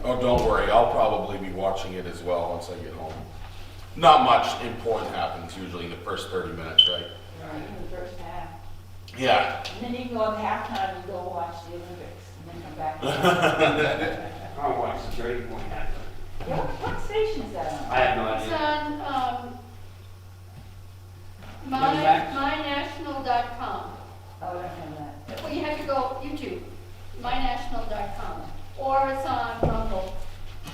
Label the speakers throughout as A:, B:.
A: Oh, don't worry, I'll probably be watching it as well once I get home. Not much important happens usually in the first 30 minutes, right?
B: Right, in the first half.
A: Yeah.
B: And then you can go at halftime and go watch the Olympics and then come back.
C: I'll watch the 30-point half.
B: Yeah, what station is that on?
C: I have no
D: It's
C: idea.
D: on mynational.com.
B: Oh, I don't have that.
D: Well, you have to go YouTube, mynational.com, or it's on Rumble.
B: Yeah,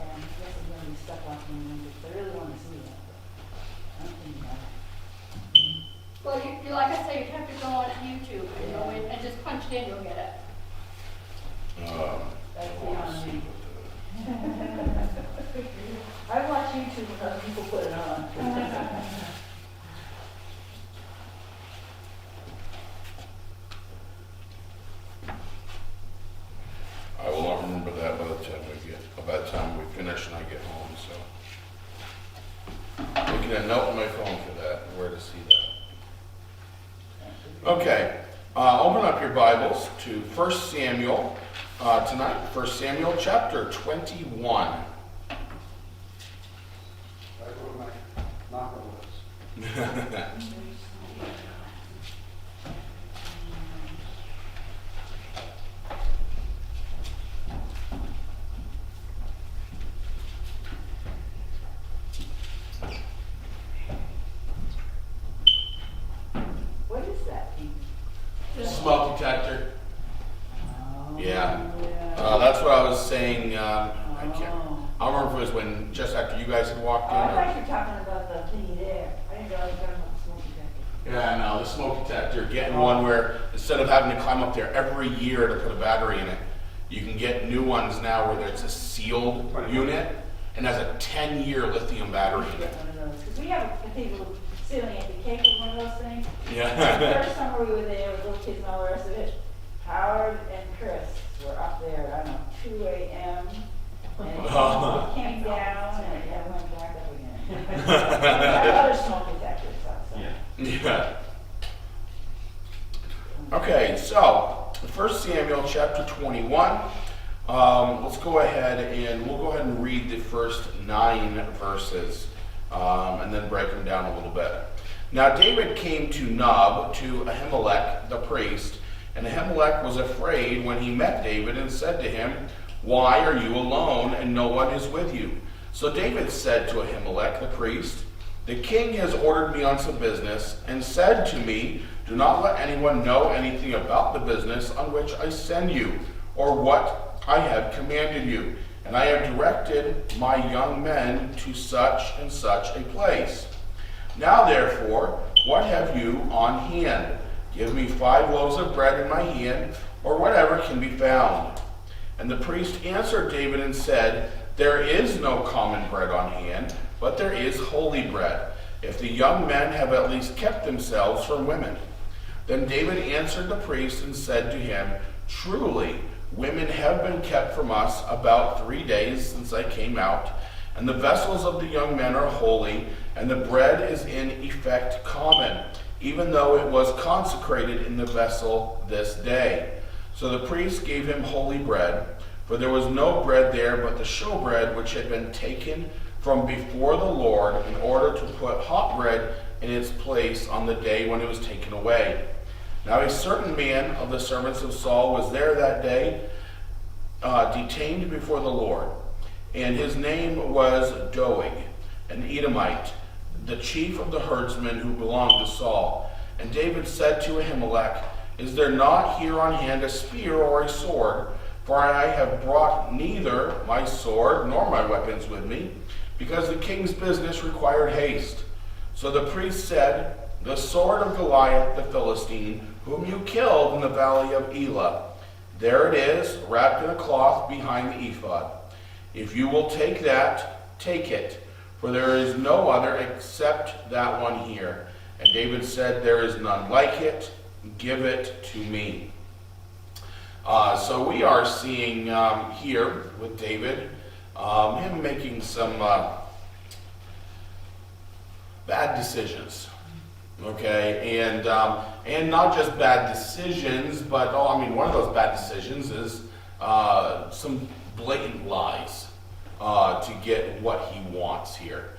B: I guess I'm gonna be stuck watching the Olympics. I really want to see that, but I don't think about it.
D: Well, you, like I say, you have to go on YouTube and go in and just punch it in, you'll get it.
B: That's
A: I wanna
B: beyond
A: see
B: me.
A: what
B: I watch YouTube when other people put it on.
A: I will not remember that by the time we finish and I get home, so. Making a note on my phone for that, where to see that. Okay, open up your Bibles to 1 Samuel tonight, 1 Samuel chapter 21.
C: I go to my knocker list.
B: What is that, Pete?
A: Smoke detector.
B: Oh,
A: Yeah.
B: yeah.
A: That's what I was saying, I can't,
B: Oh.
A: I don't remember if it was when, just after you guys had walked
B: Oh,
A: in.
B: I
A: or-
B: thought you were talking about the thingy there. I didn't realize you were talking about the smoke detector.
A: Yeah, no, the smoke detector, getting one where instead of having to climb up there every year to put a battery in it, you can get new ones now where it's a sealed unit and has a 10-year lithium battery in
B: Get
A: it.
B: one of those, because we have a table sitting at the cake with one of those things. The
A: Yeah.
B: first summer we were there with little kids and all the rest of it, Howard and Chris were up there, I don't know, 2 a.m. And it came down and it went back up again. We have other smoke detectors outside.
A: Yeah. Okay, so 1 Samuel chapter 21. Let's go ahead and we'll go ahead and read the first 9 verses and then break them down a little bit. Now David came to Nob to Ahimelech the priest, and Ahimelech was afraid when he met David and said to him, "Why are you alone and no one is with you?" So David said to Ahimelech the priest, "The king has ordered me on some business and said to me, 'Do not let anyone know anything about the business on which I send you, or what I have commanded you. And I have directed my young men to such and such a place. Now therefore, what have you on hand? Give me 5 loaves of bread in my hand, or whatever can be found." And the priest answered David and said, "There is no common bread on hand, but there is holy bread, if the young men have at least kept themselves from women." Then David answered the priest and said to him, "Truly, women have been kept from us about 3 days since I came out, and the vessels of the young men are holy, and the bread is in effect common, even though it was consecrated in the vessel this day." So the priest gave him holy bread, for there was no bread there but the showbread which had been taken from before the Lord in order to put hot bread in its place on the day when it was taken away. Now a certain man of the servants of Saul was there that day, detained before the Lord, and his name was Doeg, an Edomite, the chief of the herdsmen who belonged to Saul. And David said to Ahimelech, "Is there not here on hand a spear or a sword? For I have brought neither my sword nor my weapons with me, because the king's business required haste." So the priest said, "The sword of Goliath the Philistine, whom you killed in the valley of Elah. There it is, wrapped in a cloth behind the ephod. If you will take that, take it, for there is no other except that one here." And David said, "There is none like it. Give it to me." So we are seeing here with David, him making some bad decisions. Okay, and not just bad decisions, but one of those bad decisions is some blatant lies to get what he wants here.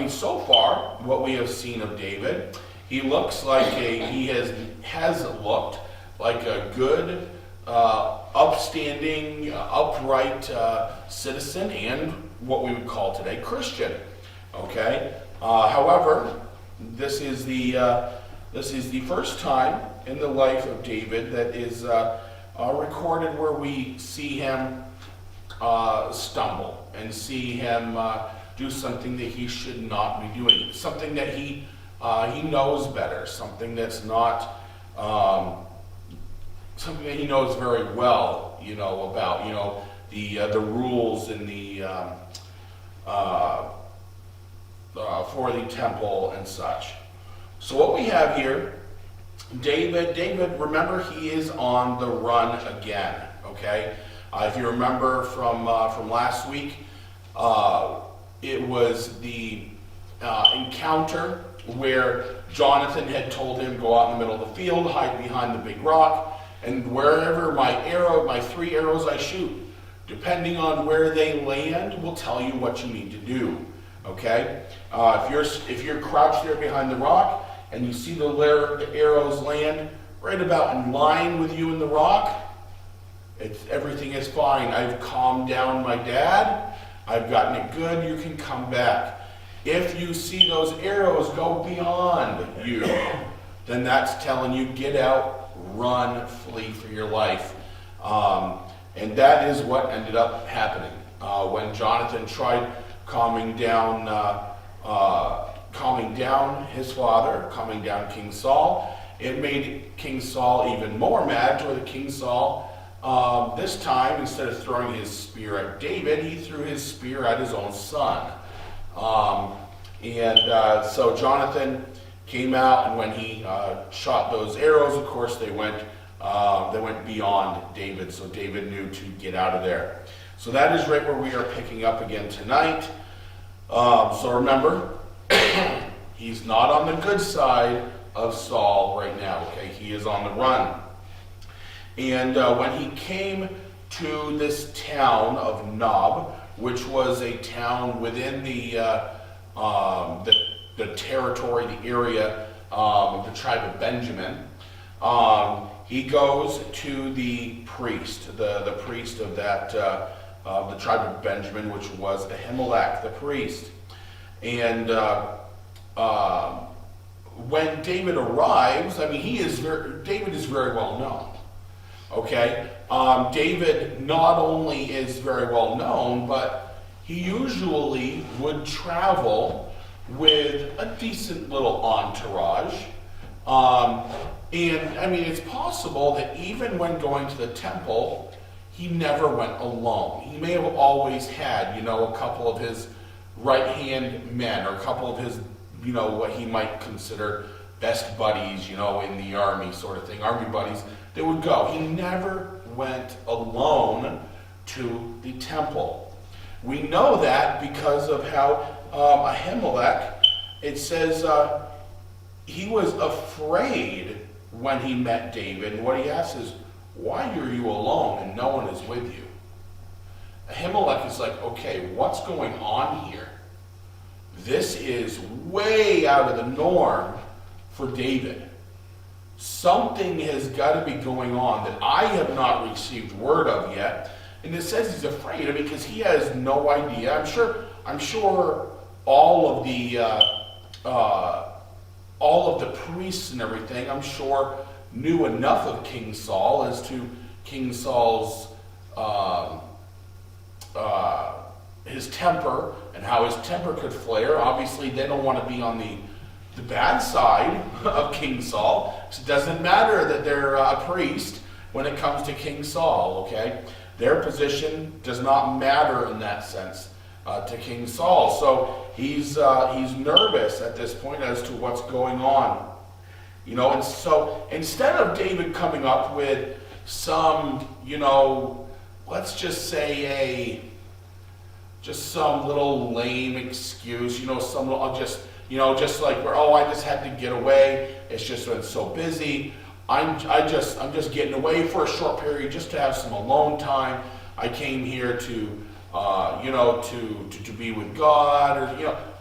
A: So far, what we have seen of David, he looks like he has looked like a good, upstanding, upright citizen and what we would call today Christian. Okay. However, this is the first time in the life of David that is recorded where we see him stumble and see him do something that he should not be doing, something that he knows better, something that's not something that he knows very well, about, the rules and the for the temple and such. So what we have here, David, remember, he is on the run again. Okay, if you remember from last week, it was the encounter where Jonathan had told him, go out in the middle of the field, hide behind the big rock, and wherever my 3 arrows I shoot, depending on where they land, will tell you what you need to do. Okay, if you're crouched there behind the rock and you see the arrows land right about in line with you in the rock, everything is fine. I've calmed down my dad. I've gotten it good. You can come back. If you see those arrows go beyond you, then that's telling you get out, run, flee for your life. And that is what ended up happening. When Jonathan tried calming down his father, calming down King Saul, it made King Saul even more mad, to where the King Saul, this time, instead of throwing his spear at David, he threw his spear at his own son. So Jonathan came out, and when he shot those arrows, of course, they went beyond David, so David knew to get out of there. So that is right where we are picking up again tonight. So remember, he's not on the good side of Saul right now. Okay, he is on the run. And when he came to this town of Nob, which was a town within the territory, the area of the tribe of Benjamin, he goes to the priest, the priest of that of the tribe of Benjamin, which was Ahimelech, the priest. And when David arrives, David is very well known. Okay, David not only is very well known, but he usually would travel with a decent little entourage. It's possible that even when going to the temple, he never went alone. He may have always had, a couple of his right-hand men, or a couple of his, what he might consider best buddies, in the army sort of thing, army buddies, that would go. He never went alone to the temple. We know that because of how Ahimelech, it says he was afraid when he met David. And what he asks is, why are you alone and no one is with you? Ahimelech is like, okay, what's going on here? This is way out of the norm for David. Something has got to be going on that I have not received word of yet. And it says he's afraid because he has no idea. I'm sure all of the priests and everything, I'm sure, knew enough of King Saul as to King Saul's his temper and how his temper could flare. Obviously, they don't want to be on the bad side of King Saul. So it doesn't matter that they're a priest when it comes to King Saul, okay? Their position does not matter in that sense to King Saul. So he's nervous at this point as to what's going on. And so instead of David coming up with some, let's just say some little lame excuse, some little, just like, I just had to get away, it's just been so busy. I'm just getting away for a short period just to have some alone time. I came here to to be with God, or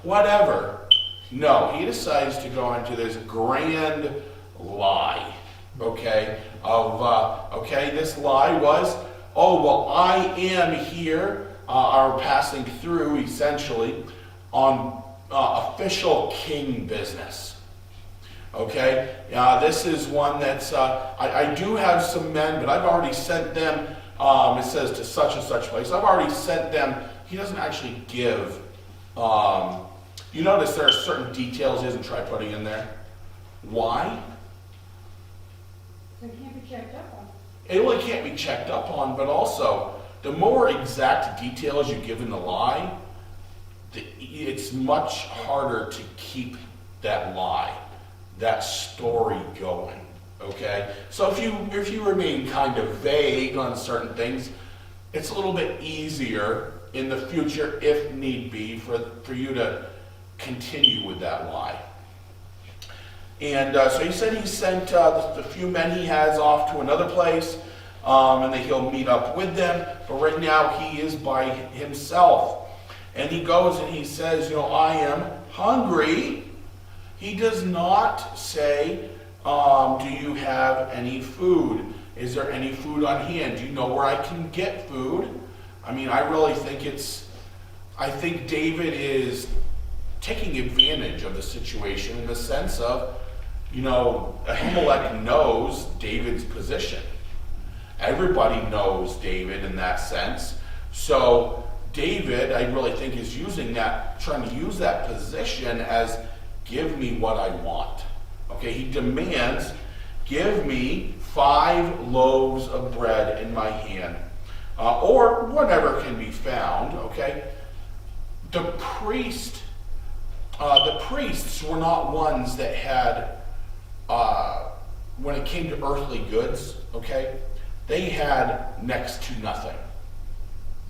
A: whatever. No, he decides to go into this grand lie. This lie was, oh, well, I am here, are passing through, essentially, on official king business. Okay? This is one that's, I do have some men, but I've already sent them, it says to such and such place. I've already sent them. He doesn't actually give, you notice there are certain details he doesn't try putting in there. Why?
D: So it can't be checked up on.
A: It really can't be checked up on, but also, the more exact details you give in the lie, it's much harder to keep that lie, that story going. Okay? So if you remain kind of vague on certain things, it's a little bit easier in the future, if need be, for you to continue with that lie. And so he said he sent the few men he has off to another place, and that he'll meet up with them. But right now he is by himself. And he goes and he says, I am hungry. He does not say, do you have any food? Is there any food on hand? Do you know where I can get food? I mean, I really think I think David is taking advantage of the situation in the sense of, Ahimelech knows David's position. Everybody knows David in that sense. So David, I really think, is trying to use that position as, give me what I want. Okay, he demands, give me 5 loaves of bread in my hand, or whatever can be found. Okay, the priests were not ones that had, when it came to earthly goods, okay, they had next to nothing.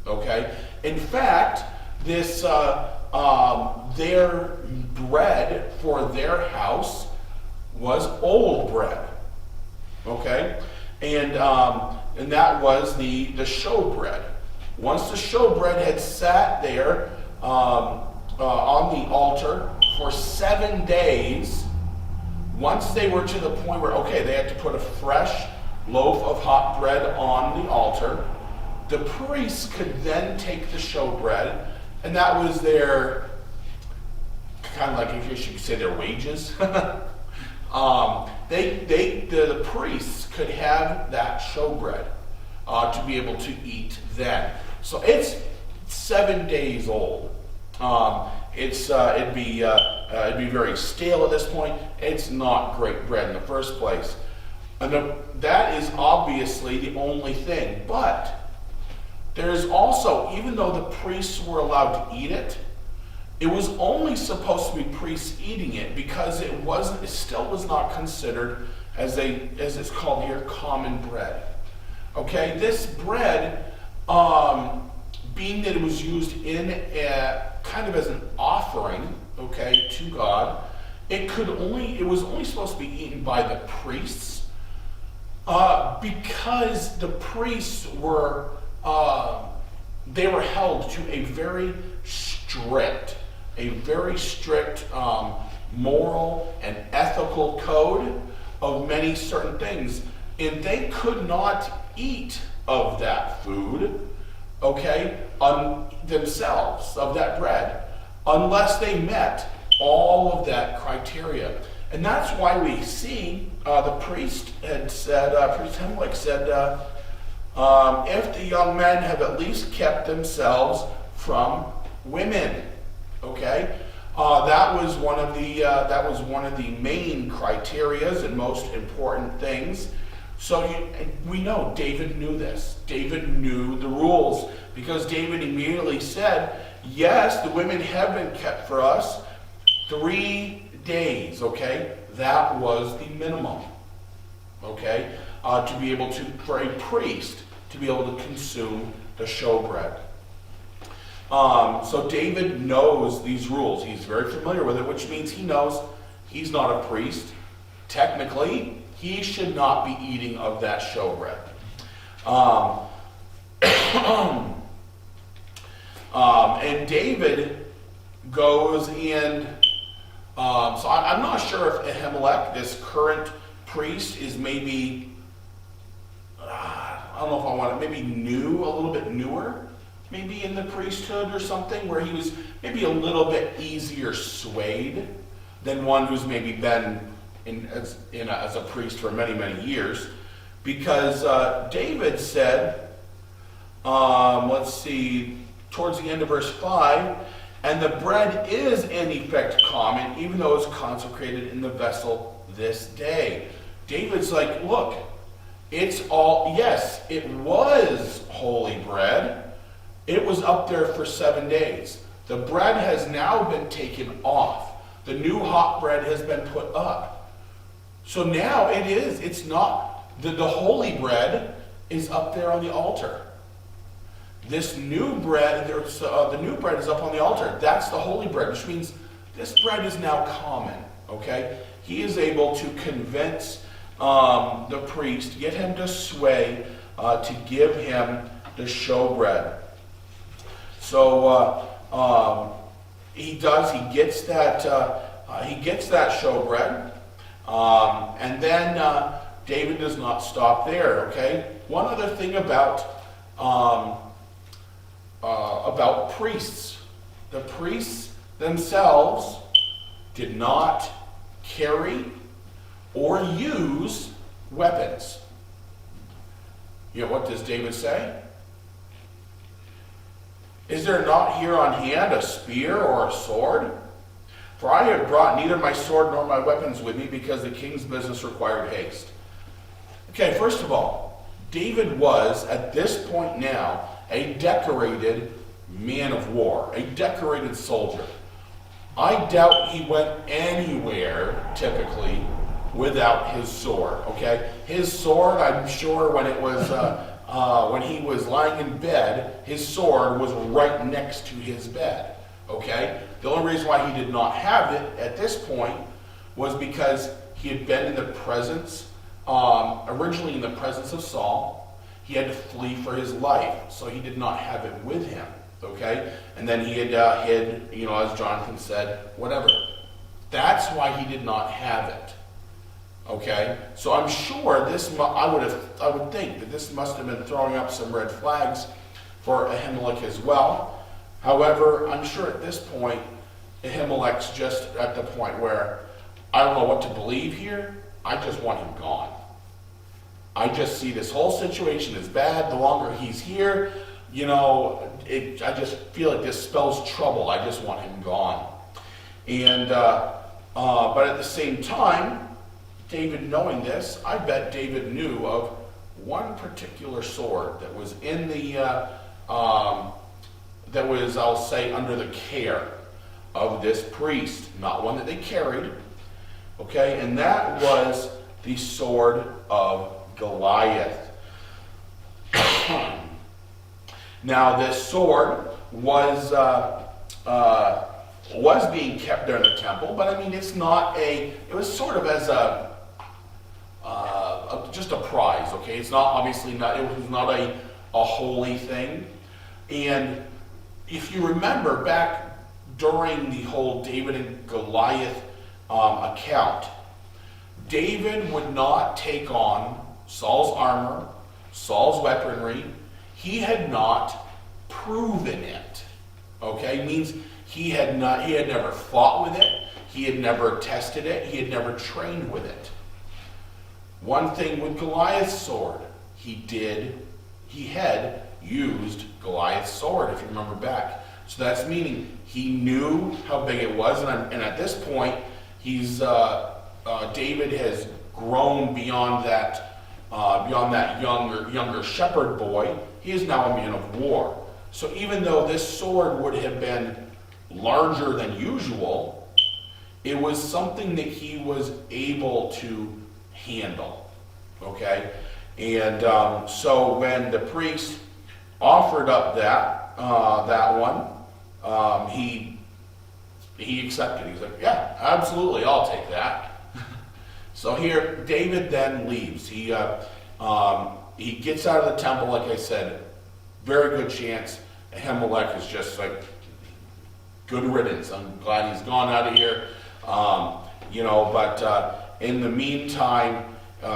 A: Okay, in fact, this their bread for their house was old bread. Okay, and that was the showbread. Once the showbread had sat there on the altar for 7 days, once they were to the point where, they had to put a fresh loaf of hot bread on the altar, the priests could then take the showbread, and that was their, kind of like, if you should say, their wages. The priests could have that showbread to be able to eat then. So it's 7 days old. It'd be very stale at this point. It's not great bread in the first place. And that is obviously the only thing. But there's also, even though the priests were allowed to eat it, it was only supposed to be priests eating it because it still was not considered, as it's called here, common bread. Okay, this bread, being that it was used in kind of as an offering, okay, to God, it was only supposed to be eaten by the priests, because the priests were held to a very strict moral and ethical code of many certain things, and they could not eat of that food, themselves, of that bread, unless they met all of that criteria. And that's why we see the priest had said, Priest Ahimelech said, if the young men have at least kept themselves from women, that was one of the main criterias and most important things. So we know David knew this. David knew the rules, because David immediately said, yes, the women have been kept for us 3 days, That was the minimum, to be able to, for a priest to be able to consume the showbread. So David knows these rules. He's very familiar with it, which means he knows he's not a priest. Technically, He should not be eating of that showbread. And David goes and, so I'm not sure if Ahimelech, this current priest, is maybe, I don't know if I want to, maybe new, a little bit newer, maybe in the priesthood or something, where he was maybe a little bit easier swayed than one who's maybe been as a priest for many, many years. Because David said, let's see, towards the end of verse 5, and the bread is in effect common, even though it's consecrated in the vessel this day. David's like, look, it's all, yes, it was holy bread. It was up there for 7 days. The bread has now been taken off. The new hot bread has been put up. So now it's not, the holy bread is up there on the altar. This new bread, the new bread is up on the altar. That's the holy bread, which means this bread is now common, okay? He is able to convince the priest, get him to sway, to give him the showbread. So he gets that showbread, and then David does not stop there, okay? One other thing about priests. The priests themselves did not carry or use weapons. You know, what does David say? Is there not here on hand a spear or a sword? For I have brought neither my sword nor my weapons with me, because the king's business required haste. Okay, first of all, David was, at this point now, a decorated man of war, a decorated soldier. I doubt he went anywhere, typically, without his sword, okay? His sword, I'm sure when it was, when he was lying in bed, his sword was right next to his bed, okay? The only reason why he did not have it at this point was because he had been in the presence, originally in the presence of Saul. He had to flee for his life, so he did not have it with him, okay? And then he had hid, you know, as Jonathan said, whatever. That's why he did not have it, okay? So I'm sure I would think that this must have been throwing up some red flags for Ahimelech as well. However, I'm sure at this point, Ahimelech's just at the point where I don't know what to believe here. I just want him gone. I just see this whole situation as bad. The longer he's here, you know, I just feel like this spells trouble. I just want him gone. And but at the same time, David knowing this, I bet David knew of one particular sword that was in the that was, I'll say, under the care of this priest, not one that they carried. Okay, and that was the sword of Goliath. Now, this sword was being kept there in the temple, but I mean, it's not it was sort of as just a prize, okay? It's not, obviously not, it was not a holy thing. And if you remember back during the whole David and Goliath account, David would not take on Saul's armor, Saul's weaponry. He had not proven it. Okay? It means he had never fought with it, he had never tested it, he had never trained with it. One thing with Goliath's sword, he had used Goliath's sword, if you remember back. So that's meaning he knew how big it was, and at this point, David has grown beyond that younger shepherd boy. He is now a man of war. So even though this sword would have been larger than usual, it was something that he was able to handle. Okay, and so when the priest offered up that one, he accepted. He's like, yeah, absolutely, I'll take that. So here, David then leaves. He gets out of the temple, like I said, very good chance. Ahimelech is just like, good riddance. I'm glad he's gone out of here. But in the meantime,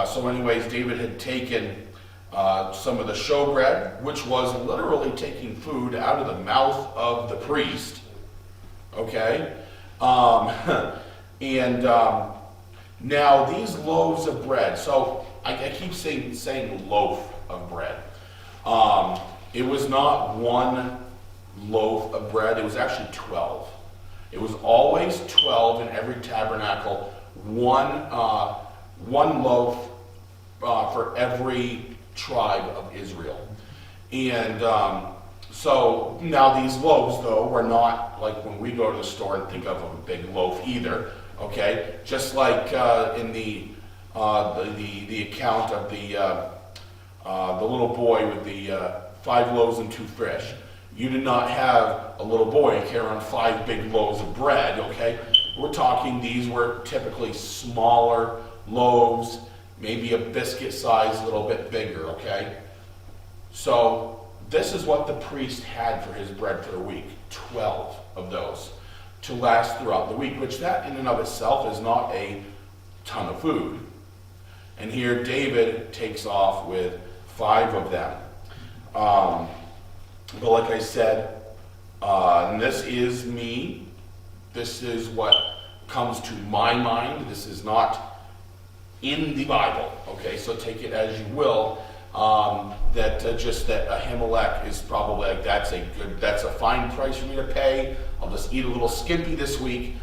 A: so anyways, David had taken some of the showbread, which was literally taking food out of the mouth of the priest. Okay? Now these loaves of bread, so I keep saying loaf of bread. It was not one loaf of bread, it was actually 12. It was always 12 in every tabernacle, one loaf for every tribe of Israel. And so now these loaves, though, were not like when we go to the store and think of a big loaf either. Okay, just like in the account of the little boy with the 5 loaves and 2 fish. You did not have a little boy carry on 5 big loaves of bread. Okay, we're talking these were typically smaller loaves, maybe a biscuit size, a little bit bigger. Okay, so this is what the priest had for his bread for the week: 12 of those to last throughout the week, which that in and of itself is not a ton of food. And here David takes off with 5 of them. But like I said, and this is me. This is what comes to my mind. This is not in the Bible. Okay, so take it as you will. That Ahimelech is probably like, that's a fine price for me to pay. I'll just eat a little skimpy this week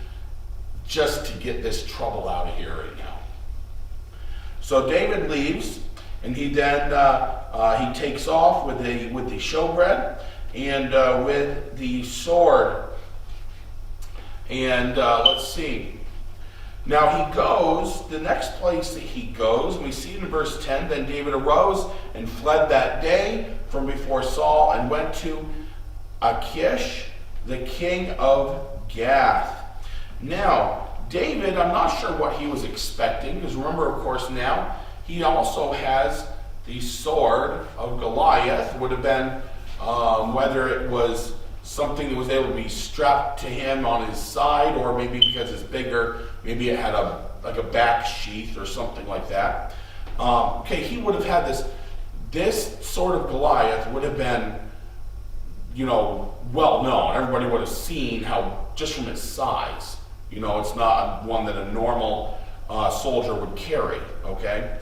A: just to get this trouble out of here right now. So David leaves, and he then he takes off with the showbread and with the sword. And let's see. Now he goes, the next place that he goes, we see in verse 10, then David arose and fled that day from before Saul and went to Achish, the king of Gath. Now, David, I'm not sure what he was expecting, because remember, of course, now, he also has the sword of Goliath. Would have been, whether it was something that was able to be strapped to him on his side, or maybe because it's bigger, maybe it had a back sheath or something like that. He would have had this sword of Goliath would have been, well known. Everybody would have seen how, just from its size, it's not one that a normal soldier would carry, okay?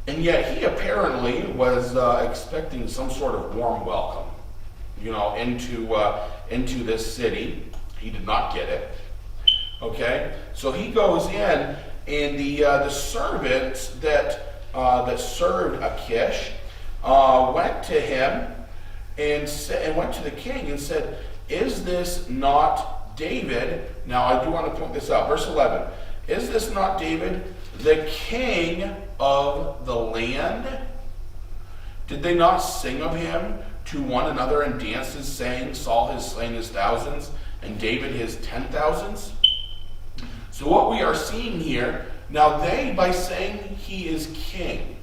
A: And yet he apparently was expecting some sort of warm welcome, into this city. He did not get it. Okay, so he goes in, and the servants that served Achish went to him and went to the king and said, "Is this not David?" Now I do want to point this out. Verse 11: "Is this not David, the king of the land? Did they not sing of him to one another in dances, saying, Saul has slain his thousands, and David his 10,000s?" So what we are seeing here, now they, by saying he is king,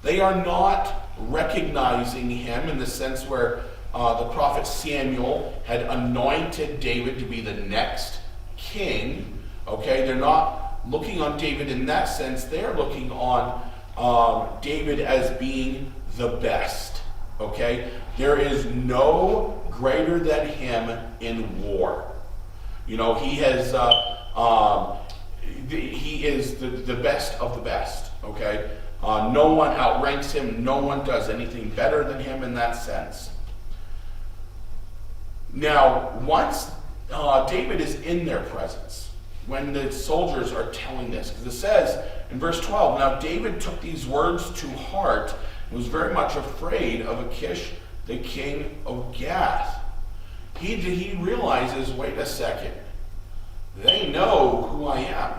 A: they are not recognizing him in the sense where the prophet Samuel had anointed David to be the next king. Okay, they're not looking on David in that sense. They're looking on David as being the best. Okay, there is no greater than him in war. He has he is the best of the best. Okay, no one outranks him. No one does anything better than him in that sense. Now, once David is in their presence, when the soldiers are telling this, because it says in verse 12, "Now David took these words to heart and was very much afraid of Achish, the king of Gath." He realizes, wait a second, they know who I am.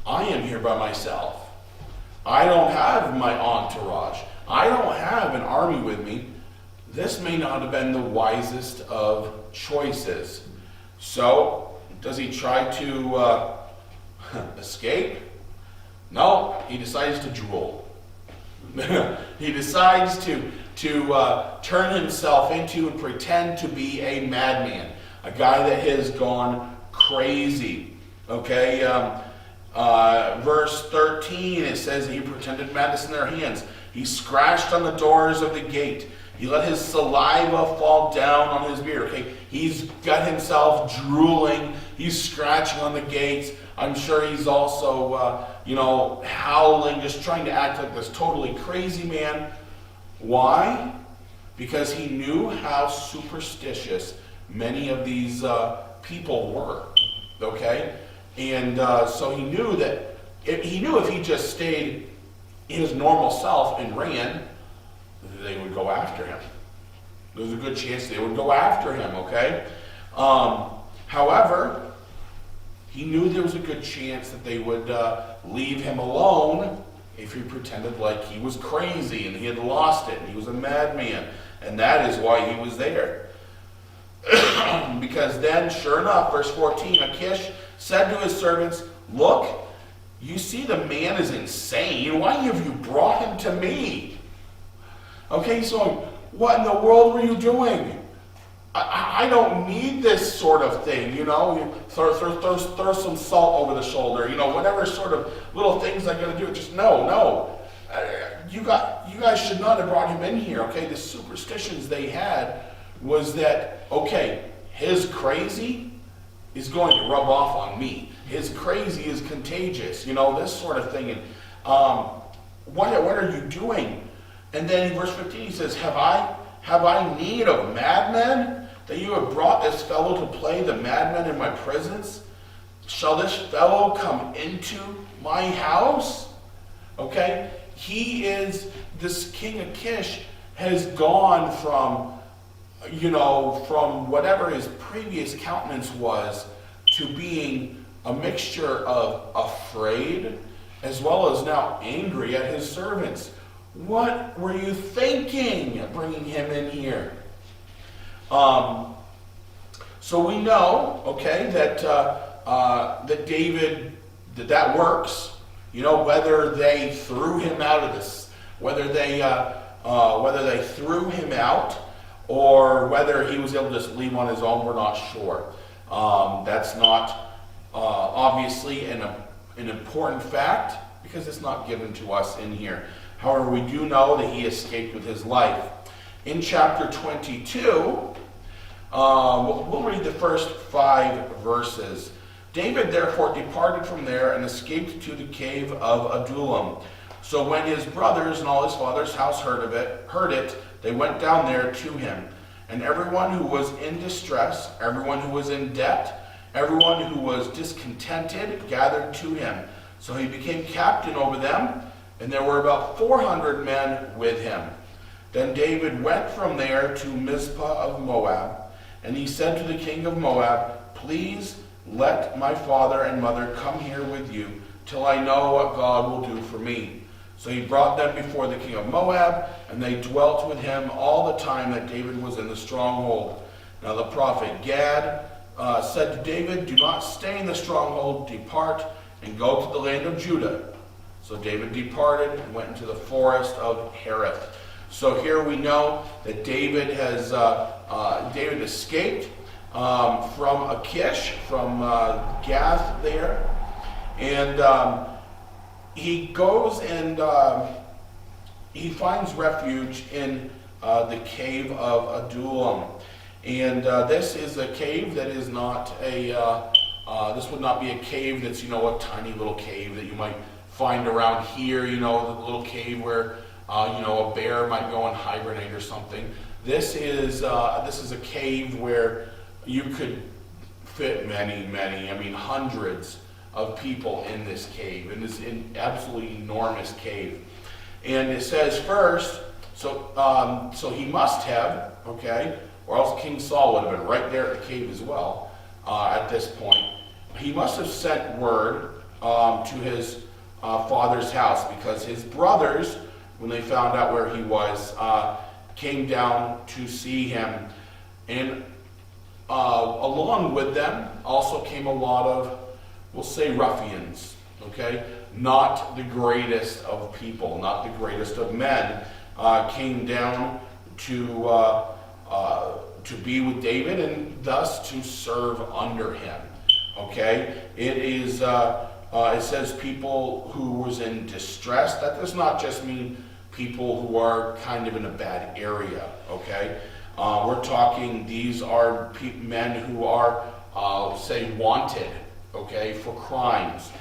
A: I am here by myself. I don't have my entourage. I don't have an army with me. This may not have been the wisest of choices. So, does he try to escape? No, he decides to drool. He decides to turn himself into and pretend to be a madman, a guy that has gone crazy. Okay, verse 13, it says he pretended madness in their hands. He scratched on the doors of the gate. He let his saliva fall down on his beard. Okay, he's got himself drooling. He's scratching on the gates. I'm sure he's also, howling, just trying to act like this totally crazy man. Why? Because he knew how superstitious many of these people were. Okay, and so he knew that if he just stayed his normal self and ran, they would go after him. There was a good chance they would go after him, okay? However, he knew there was a good chance that they would leave him alone if he pretended like he was crazy and he had lost it and he was a madman. And that is why he was there. Because then, sure enough, verse 14, Achish said to his servants, "Look, you see the man is insane. Why have you brought him to me?" Okay, so what in the world were you doing? I don't need this sort of thing, You throw some salt over the shoulder, whatever sort of little things I gotta do. Just no. You guys should not have brought him in here, okay? The superstitions they had was that, okay, his crazy is going to rub off on me. His crazy is contagious, this sort of thing. And what are you doing? And then in verse 15 he says, Have I need of madmen, that you have brought this fellow to play the madman in my presence? Shall this fellow come into my house? Okay, this King Achish has gone from whatever his previous countenance was to being a mixture of afraid as well as now angry at his servants. What were you thinking bringing him in here? So we know, okay, that David, that works. Whether they threw him out of this, whether they threw him out, or whether he was able to just leave on his own, we're not sure. That's not obviously an important fact because it's not given to us in here. However, we do know that he escaped with his life. In chapter 22, we'll read the first 5 verses. David therefore departed from there and escaped to the cave of Adullam. So when his brothers and all his father's house heard it, they went down there to him. And everyone who was in distress, everyone who was in debt, everyone who was discontented gathered to him. So he became captain over them, and there were about 400 men with him. Then David went from there to Mizpah of Moab, and he said to the king of Moab, "Please let my father and mother come here with you, till I know what God will do for me." So he brought them before the king of Moab, and they dwelt with him all the time that David was in the stronghold. Now the prophet Gad said to David, "Do not stay in the stronghold, depart and go to the land of Judah." So David departed and went into the forest of Hereth. So here we know that David escaped from Achish, from Gath there, and he goes and he finds refuge in the cave of Adullam. And this is a cave that is not this would not be a cave that's, a tiny little cave that you might find around here, the little cave where, a bear might go and hibernate or something. This is a cave where you could fit many, hundreds of people in this cave, in this absolutely enormous cave. And it says first, so he must have, okay, or else King Saul would have been right there at the cave as well at this point. He must have sent word to his father's house, because his brothers, when they found out where he was, came down to see him. And along with them also came a lot of, we'll say, ruffians, okay? not the greatest of people, not the greatest of men, came down to be with David and thus to serve under him. Okay, it says people who was in distress. That does not just mean people who are kind of in a bad area. Okay, we're talking these are men who are say wanted. Okay, for crimes.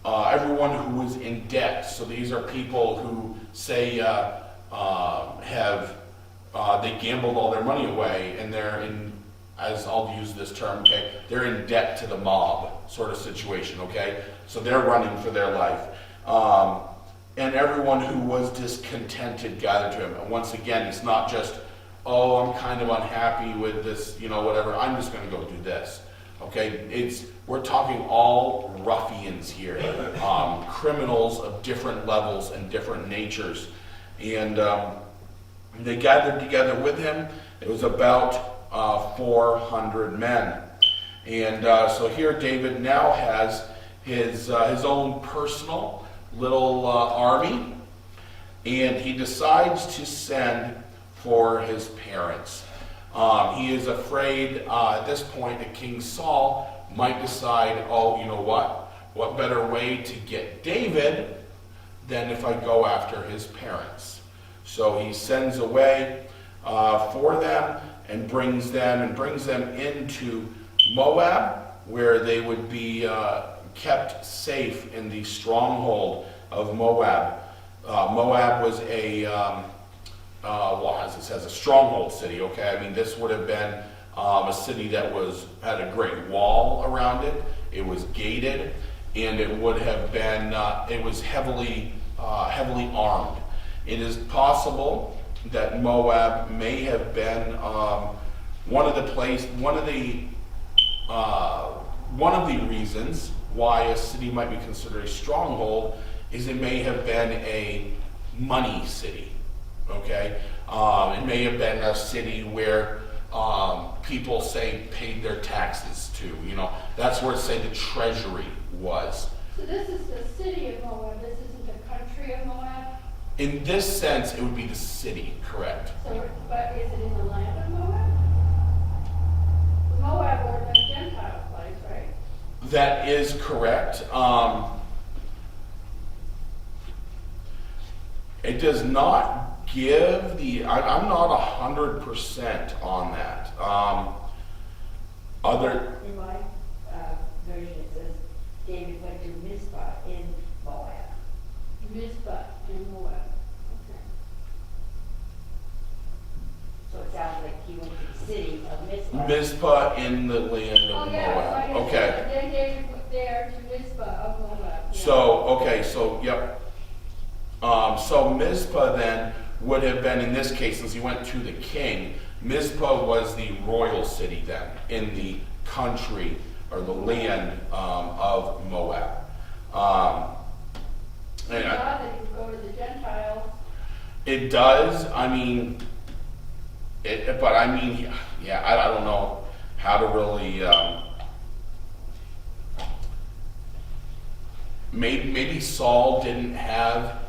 A: Everyone who is in debt. So these are people who say they gambled all their money away and they're in, as I'll use this term, okay, they're in debt to the mob sort of situation, okay? So they're running for their life. And everyone who was discontented gathered to him. And once again, it's not just, oh, I'm kind of unhappy with this, whatever, I'm just going to go do this. Okay, we're talking all ruffians here, criminals of different levels and different natures. And they gathered together with him. It was about 400 men. And so here David now has his own personal little army, and he decides to send for his parents. He is afraid at this point that King Saul might decide, oh, you know what better way to get David than if I go after his parents. So he sends away for them and brings them into Moab, where they would be kept safe in the stronghold of Moab. Moab was as it says, a stronghold city, okay? I mean, this would have been a city that had a great wall around it. It was gated, and it would have been, it was heavily armed. It is possible that Moab may have been one of the reasons why a city might be considered a stronghold is it may have been a money city. Okay, it may have been a city where people paid their taxes to. That's where the treasury was.
D: So this is the city of Moab. This isn't the country of Moab.
A: In this sense, it would be the city, correct?
D: So, but is it in the land of Moab? Moab would have been a Gentile place, right?
A: That is correct. It does not give I'm not 100% on that.
B: In my version, it says David went to Mizpah in Moab.
D: Mizpah in Moab. Okay.
B: So it sounds like he went to the city of Mizpah.
A: Mizpah in the land of
D: Oh, yeah,
A: Moab.
D: right.
A: Okay.
D: Then David went there to Mizpah of Moab. Yeah.
A: Yep. So Mizpah then would have been, in this case, since he went to the king, Mizpah was the royal city then in the country or the land of Moab.
D: Thank God that you go to the Gentiles.
A: It does. I mean, I don't know how to really. Maybe Saul didn't have,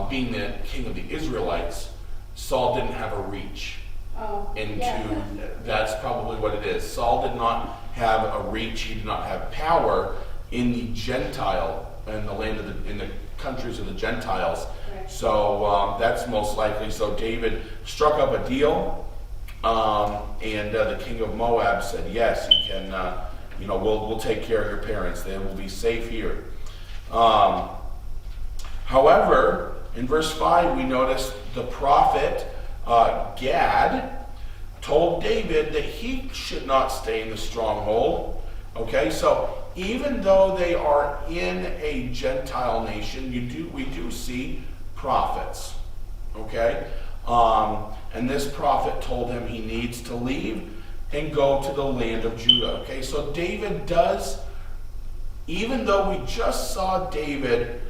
A: being the king of the Israelites, Saul didn't have a reach into.
D: Yeah.
A: That's probably what it is. Saul did not have a reach. He did not have power in the Gentile in the land in the countries of the Gentiles.
D: Right.
A: So that's most likely. So David struck up a deal, and the king of Moab said, "Yes, you can. We'll take care of your parents. They will be safe here." However, in verse 5, we notice the prophet Gad told David that he should not stay in the stronghold. Okay, so even though they are in a Gentile nation, we do see prophets. Okay, and this prophet told him he needs to leave and go to the land of Judah. Okay, so David does, even though we just saw David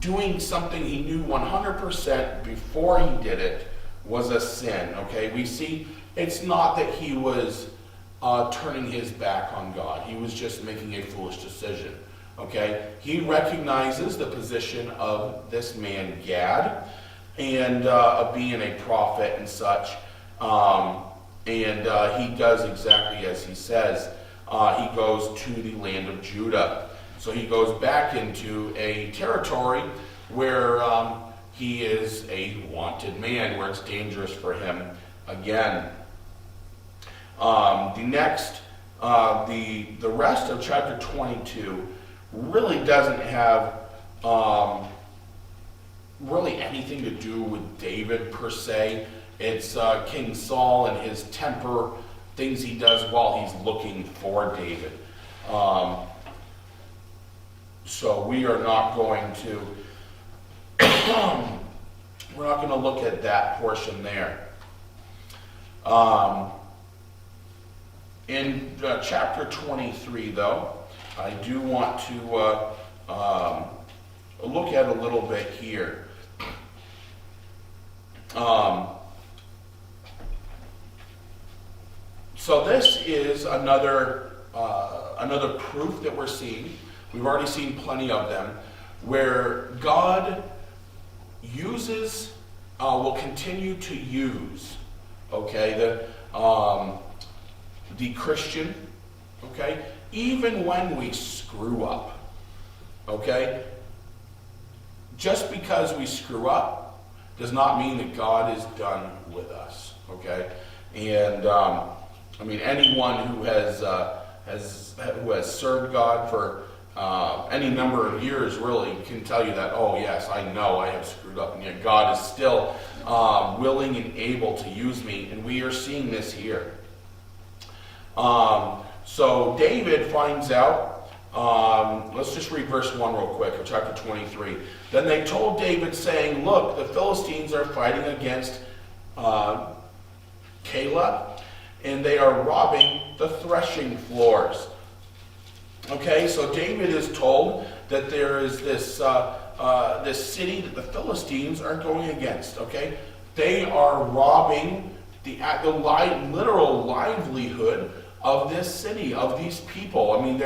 A: doing something he knew 100% before he did it was a sin. Okay, we see it's not that he was turning his back on God. He was just making a foolish decision. Okay? He recognizes the position of this man, Gad, and of being a prophet and such. And he does exactly as he says. He goes to the land of Judah. So he goes back into a territory where he is a wanted man, where it's dangerous for him again. The rest of chapter 22 really doesn't have really anything to do with David per se. It's King Saul and his temper, things he does while he's looking for David. So we are not going to we're not going to look at that portion there. In chapter 23, though, I do want to look at a little bit here. So this is another proof that we're seeing. We've already seen plenty of them, where God uses, will continue to use, okay, the Christian, okay, even when we screw up, okay. Just because we screw up does not mean that God is done with us, okay. And I mean, anyone who has served God for any number of years really can tell you that, oh yes, I know I have screwed up, and yet God is still willing and able to use me, and we are seeing this here. So David finds out, let's just read verse 1 real quick of chapter 23. Then they told David, saying, look, the Philistines are fighting against Keilah, and they are robbing the threshing floors. Okay, so David is told that there is this city that the Philistines are going against. Okay, they are robbing the literal livelihood of this city, of these people. I mean,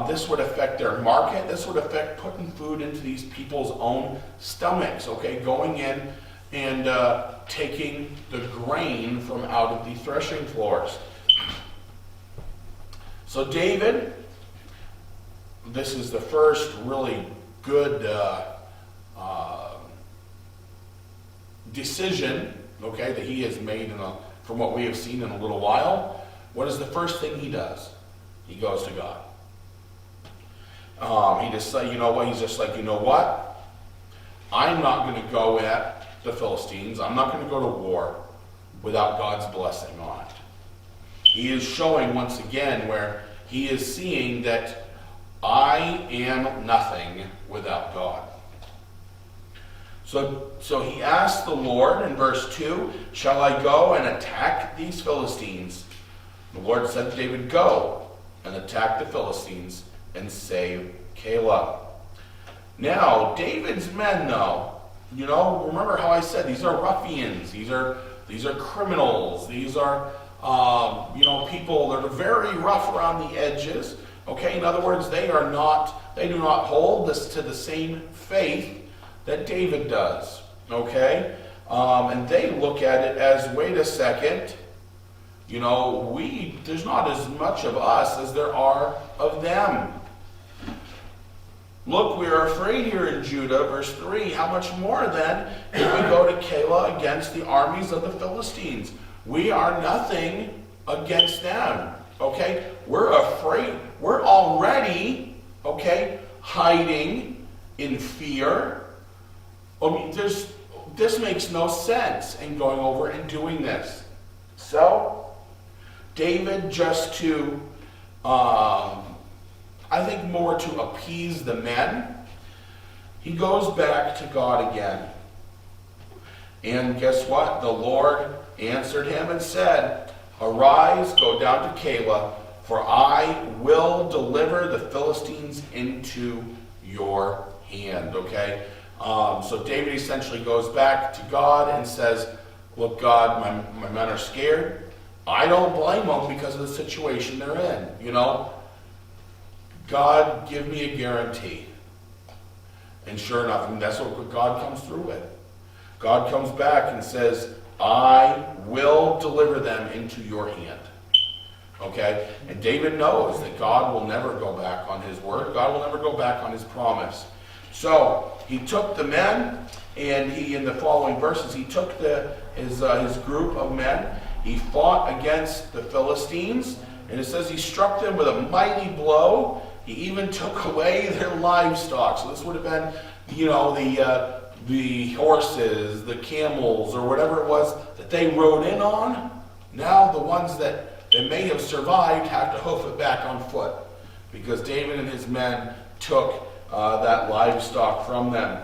A: this would affect their market. This would affect putting food into these people's own stomachs. Okay, going in and taking the grain from out of the threshing floors. So David, this is the first really good decision, okay, that he has made from what we have seen in a little while. What is the first thing he does? He goes to God. He just said, you know what? He's just like, you know what? I'm not going to go at the Philistines. I'm not going to go to war without God's blessing on it. He is showing once again where he is seeing that I am nothing without God. So he asked the Lord in verse 2, shall I go and attack these Philistines? The Lord said to David, go and attack the Philistines and save Keilah. Now, David's men, though, you know, remember how I said these are ruffians, these are criminals, these are people that are very rough around the edges. Okay, in other words, they do not hold this to the same faith that David does. Okay, and they look at it as, wait a second, you know, there's not as much of us as there are of them. Look, we are afraid here in Judah, verse 3. How much more then if we go to Keilah against the armies of the Philistines? We are nothing against them. Okay? We're afraid. We're already, okay, hiding in fear. I mean, this makes no sense in going over and doing this. So, David, just to I think more to appease the men, he goes back to God again. And guess what? The Lord answered him and said, arise, go down to Keilah, for I will deliver the Philistines into your hand. Okay? So David essentially goes back to God and says, look, God, my men are scared. I don't blame them because of the situation they're in, you know. God, give me a guarantee. And sure enough, and that's what God comes through with. God comes back and says, I will deliver them into your hand. Okay? And David knows that God will never go back on his word. God will never go back on his promise. So he took the men, and he, in the following verses, he took his group of men. He fought against the Philistines, and it says he struck them with a mighty blow. He even took away their livestock. So this would have been, you know, the horses, the camels, or whatever it was that they rode in on. Now the ones that may have survived have to hoof it back on foot, because David and his men took that livestock from them.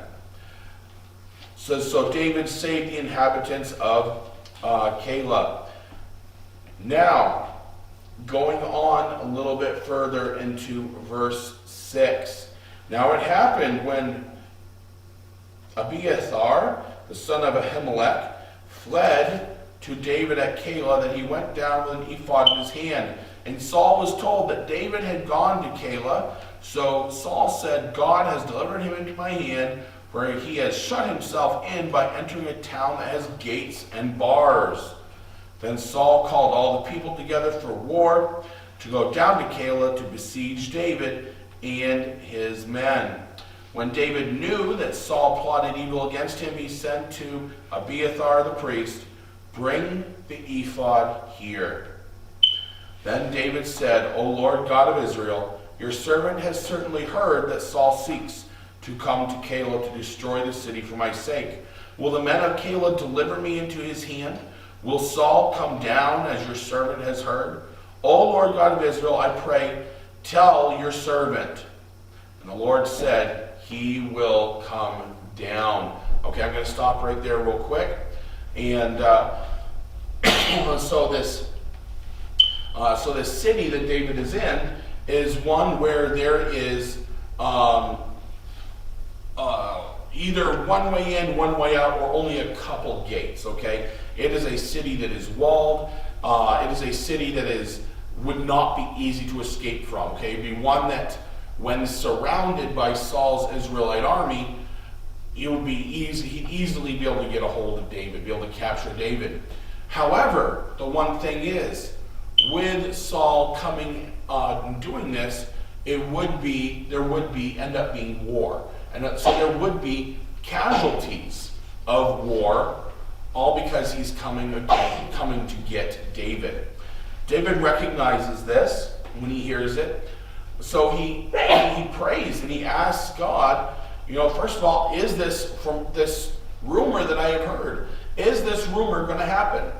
A: So David saved the inhabitants of Keilah. Now, going on a little bit further into verse 6. Now it happened when Abiathar, the son of Ahimelech, fled to David at Keilah, that he went down with an ephod in his hand. And Saul was told that David had gone to Keilah. So Saul said, God has delivered him into my hand, for he has shut himself in by entering a town that has gates and bars. Then Saul called all the people together for war to go down to Keilah to besiege David and his men. When David knew that Saul plotted evil against him, he sent to Abiathar the priest, bring the ephod here. Then David said, O Lord God of Israel, your servant has certainly heard that Saul seeks to come to Keilah to destroy the city for my sake. Will the men of Keilah deliver me into his hand? Will Saul come down as your servant has heard? O Lord God of Israel, I pray, tell your servant. And the Lord said, he will come down. Okay, I'm going to stop right there real quick. And so this city that David is in is one where there is either one way in, one way out, or only a couple gates, okay? It is a city that is walled. It is a city that would not be easy to escape from, okay? It'd be one that, when surrounded by Saul's Israelite army, it would be easy. He'd easily be able to get a hold of David, be able to capture David. However, the one thing is, with Saul coming and doing this, there would end up being war. And so there would be casualties of war, all because he's coming to get David. David recognizes this when he hears it. So he prays and he asks God, you know, first of all, is this from this rumor that I have heard? Is this rumor going to happen?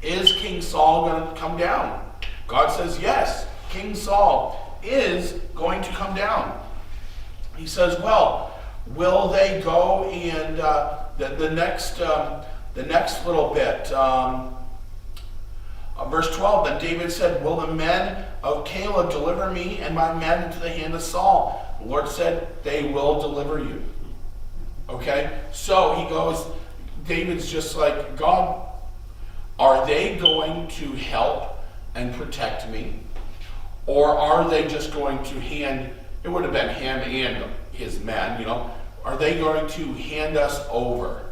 A: Is King Saul going to come down? God says, yes, King Saul is going to come down. He says, well, will they go and the next little bit, verse 12, then David said, will the men of Keilah deliver me and my men into the hand of Saul? The Lord said, they will deliver you. Okay? So he goes, David's just like, God, are they going to help and protect me? Or are they just going to it would have been him and his men, you know, are they going to hand us over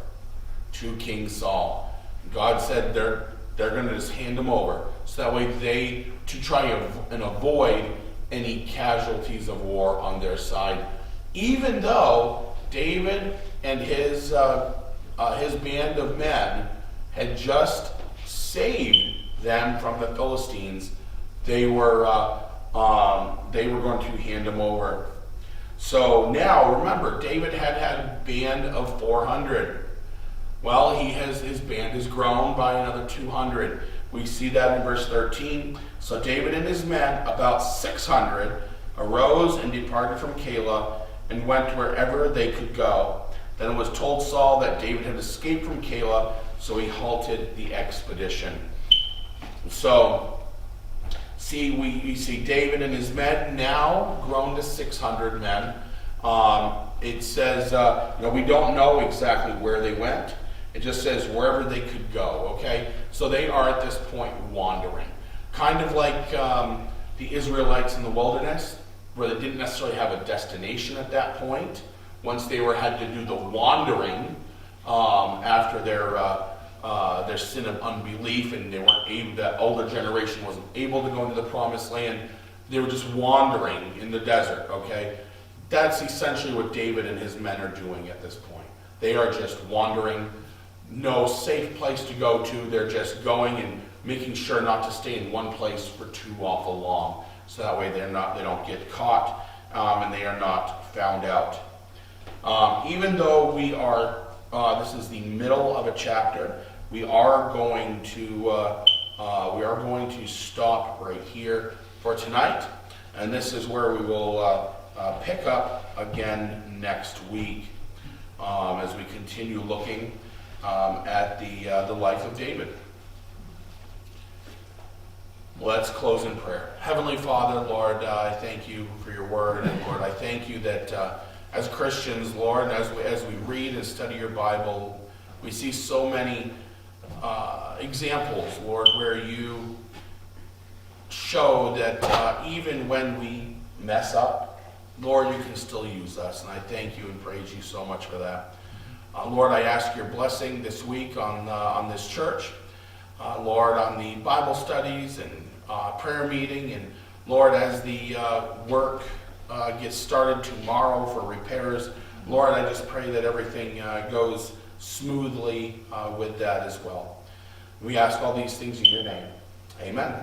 A: to King Saul? God said they're going to just hand him over, so that way to try and avoid any casualties of war on their side. Even though David and his band of men had just saved them from the Philistines, they were going to hand him over. So now, remember, David had a band of 400. Well, his band has grown by another 200. We see that in verse 13. So David and his men, about 600, arose and departed from Keilah and went wherever they could go. Then it was told Saul that David had escaped from Keilah, so he halted the expedition. So, we see David and his men now grown to 600 men. It says, we don't know exactly where they went. It just says wherever they could go, okay? So they are at this point wandering. Kind of like the Israelites in the wilderness, where they didn't necessarily have a destination at that point. Once they had to do the wandering after their sin of unbelief, and they weren't able, that older generation wasn't able to go into the promised land, they were just wandering in the desert, okay? That's essentially what David and his men are doing at this point. They are just wandering, no safe place to go to. They're just going and making sure not to stay in one place for too awful long. So that way they don't get caught, and they are not found out. Even though we are, this is the middle of a chapter, we are going to stop right here for tonight, and this is where we will pick up again next week as we continue looking at the life of David. Let's close in prayer. Heavenly Father, Lord, I thank you for your word, and Lord, I thank you that as Christians, Lord, as we read and study your Bible, we see so many examples, Lord, where you show that even when we mess up, Lord, you can still use us, and I thank you and praise you so much for that. Lord, I ask your blessing this week on this church, Lord, on the Bible studies and prayer meeting, and Lord, as the work gets started tomorrow for repairs, Lord, I just pray that everything goes smoothly with that as well. We ask all these things in your name. Amen.